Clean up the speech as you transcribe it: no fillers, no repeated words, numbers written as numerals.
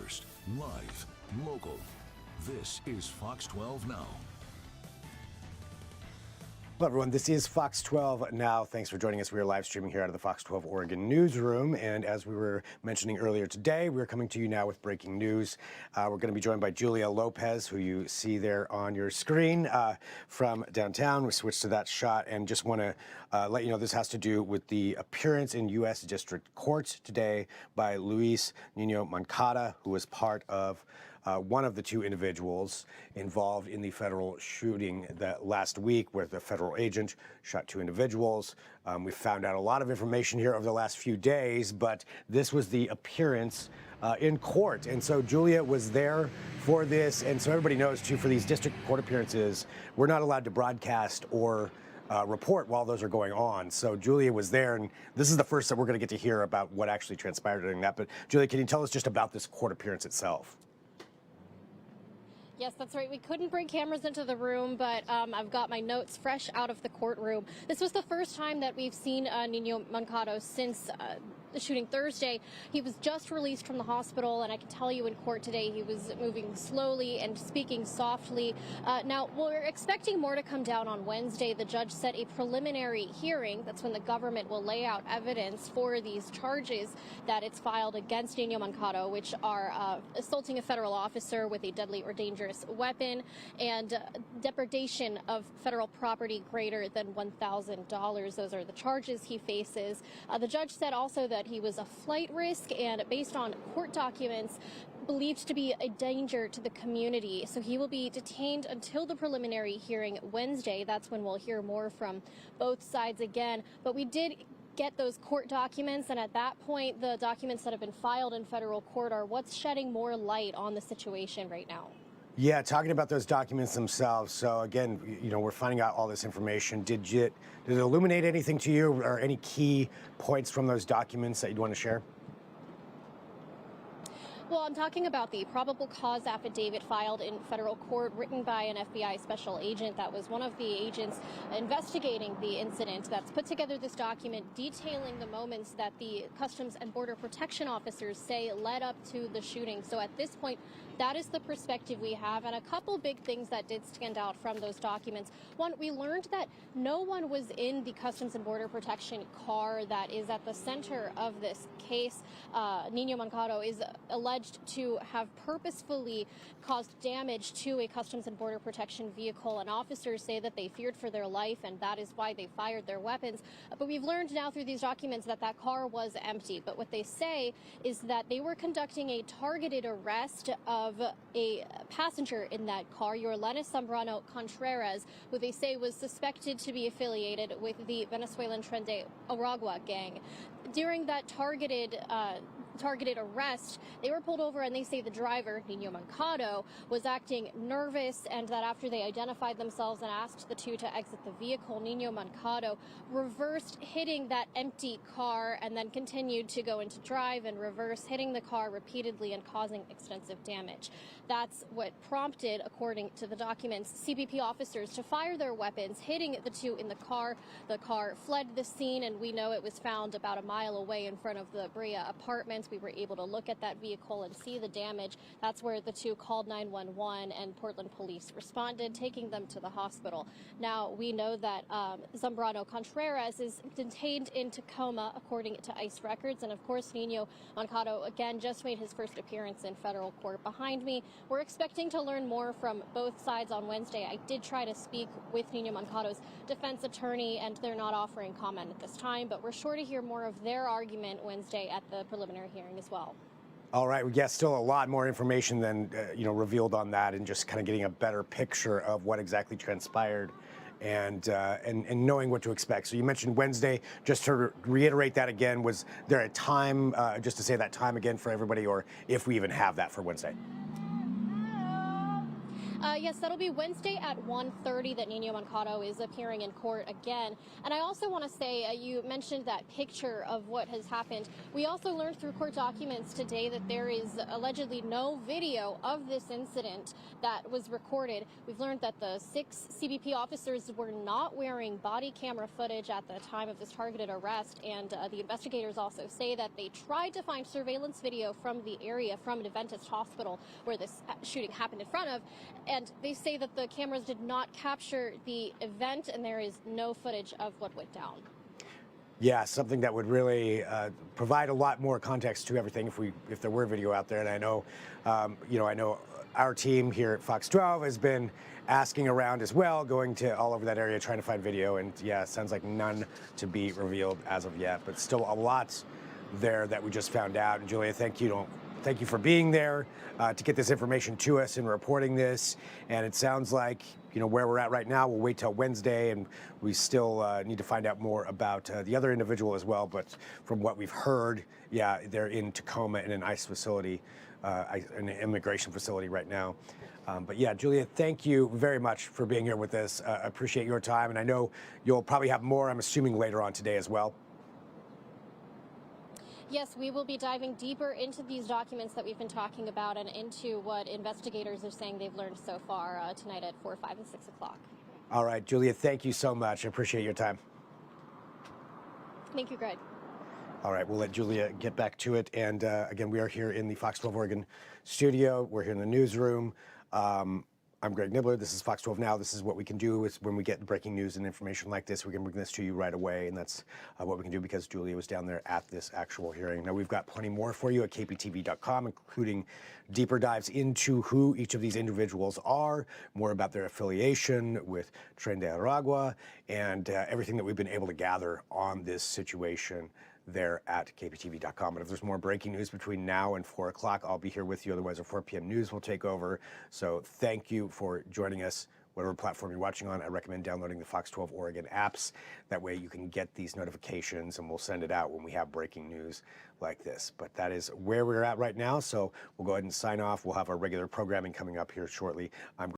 first, live, local. This is Fox 12 Now. Hello, everyone. This is Fox 12 Now. Thanks for joining us. We are live streaming here out of the Fox 12 Oregon newsroom. And as we were mentioning earlier today, we're coming to you now with breaking news. We're going to be joined by Julia Lopez, who you see there on your screen from downtown. We switched to that shot and just want to let you know this has to do with the appearance in U.S. District Court today by Luis Nino Moncada, who was part of one of the two individuals involved in the federal shooting that last week where the federal agent shot two individuals. We found out a lot of information here over the last few days, but this was the appearance in court. And so Julia was there for this. And so everybody knows, too, for these district court appearances, we're not allowed to broadcast or report while those are going on. So Julia was there, and this is the first that we're going to get to hear about what actually transpired during that. But Julia, can you tell us just about this court appearance itself? Yes, that's right. We couldn't bring cameras into the room, but I've got my notes fresh out of the courtroom. This was the first time that we've seen Nino Moncada since the shooting Thursday. He was just released from the hospital, and I can tell you in court today he was moving slowly and speaking softly. Now, we're expecting more to come down on Wednesday. The judge set a preliminary hearing. That's when the government will lay out evidence for these charges that it's filed against Nino Moncada, which are assaulting a federal officer with a deadly or dangerous weapon and depredation of federal property greater than $1,000. Those are the charges he faces. The judge said also that he was a flight risk and based on court documents believed to be a danger to the community. So he will be detained until the preliminary hearing Wednesday. That's when we'll hear more from both sides again. But we did get those court documents, and at that point, the documents that have been filed in federal court are what's shedding more light on the situation right now. Yeah, talking about those documents themselves. So again, you know, we're finding out all this information. Did it illuminate anything to you, or any key points from those documents that you'd want to share? Well, I'm talking about the probable cause affidavit filed in federal court, written by an FBI special agent. That was one of the agents investigating the incident that's put together this document detailing the moments that the Customs and Border Protection officers say led up to the shooting. So at this point, that is the perspective we have, and a couple big things that did stand out from those documents. One, we learned that no one was in the Customs and Border Protection car that is at the center of this case. Nino Moncada is alleged to have purposefully caused damage to a Customs and Border Protection vehicle, and officers say that they feared for their life, and that is why they fired their weapons. But we've learned now through these documents that that car was empty. But what they say is that they were conducting a targeted arrest of a passenger in that car, Yorlenis Zambrano Contreras, who they say was suspected to be affiliated with the Venezuelan Tren de Aragua gang. During that targeted arrest, they were pulled over, and they say the driver, Nino Moncada, was acting nervous, and that after they identified themselves and asked the two to exit the vehicle, Nino Moncada reversed, hitting that empty car, and then continued to go into drive and reverse, hitting the car repeatedly and causing extensive damage. That's what prompted, according to the documents, CBP officers to fire their weapons, hitting the two in the car. The car fled the scene, and we know it was found about a mile away in front of the Brea apartments. We were able to look at that vehicle and see the damage. That's where the two called 911, and Portland police responded, taking them to the hospital. Now, we know that Zambrano Contreras is detained in Tacoma, according to ICE records. And of course, Nino Moncada, again, just made his first appearance in federal court. Behind me, we're expecting to learn more from both sides on Wednesday. I did try to speak with Nino Moncada's defense attorney, and they're not offering comment at this time, but we're sure to hear more of their argument Wednesday at the preliminary hearing as well. All right, yes, still a lot more information than revealed on that, and just kind of getting a better picture of what exactly transpired and knowing what to expect. So you mentioned Wednesday. Just to reiterate that again, was there a time, just to say that time again for everybody, or if we even have that for Wednesday? Yes, that'll be Wednesday at 1:30 that Nino Moncado is appearing in court again. And I also want to say, you mentioned that picture of what has happened. We also learned through court documents today that there is allegedly no video of this incident that was recorded. We've learned that the 6 CBP officers were not wearing body camera footage at the time of this targeted arrest. And the investigators also say that they tried to find surveillance video from the area, from an Adventist hospital where this shooting happened in front of. And they say that the cameras did not capture the event, and there is no footage of what went down. Yeah, something that would really provide a lot more context to everything if there were video out there. And I know, I know our team here at Fox 12 has been asking around as well, going to all over that area trying to find video. And yeah, it sounds like none to be revealed as of yet, but still a lot there that we just found out. And Julia, thank you for being there to get this information to us and reporting this. And it sounds like, where we're at right now, we'll wait till Wednesday, and we still need to find out more about the other individual as well. But from what we've heard, yeah, they're in Tacoma in an ICE facility, an immigration facility right now. But yeah, Julia, thank you very much for being here with us. I appreciate your time. And I know you'll probably have more, I'm assuming, later on today as well. Yes, we will be diving deeper into these documents that we've been talking about and into what investigators are saying they've learned so far tonight at 4, 5, and 6 o'clock. All right, Julia, thank you so much. I appreciate your time. Thank you, Greg. All right, we'll let Julia get back to it. And again, we are here in the Fox 12 Oregon studio. We're here in the newsroom. I'm Greg Nibbler. This is Fox 12 Now. This is what we can do is when we get breaking news and information like this, we can bring this to you right away. And that's what we can do because Julia was down there at this actual hearing. Now, we've got plenty more for you at kptv.com, including deeper dives into who each of these individuals are, more about their affiliation with Tren de Aragua, and everything that we've been able to gather on this situation there at kptv.com. But if there's more breaking news between now and 4 o'clock, I'll be here with you. Otherwise, our 4 p.m. news will take over. So thank you for joining us. Whatever platform you're watching on, I recommend downloading the Fox 12 Oregon apps. That way you can get these notifications, and we'll send it out when we have breaking news like this. But that is where we're at right now. So we'll go ahead and sign off. We'll have our regular programming coming up here shortly. I'm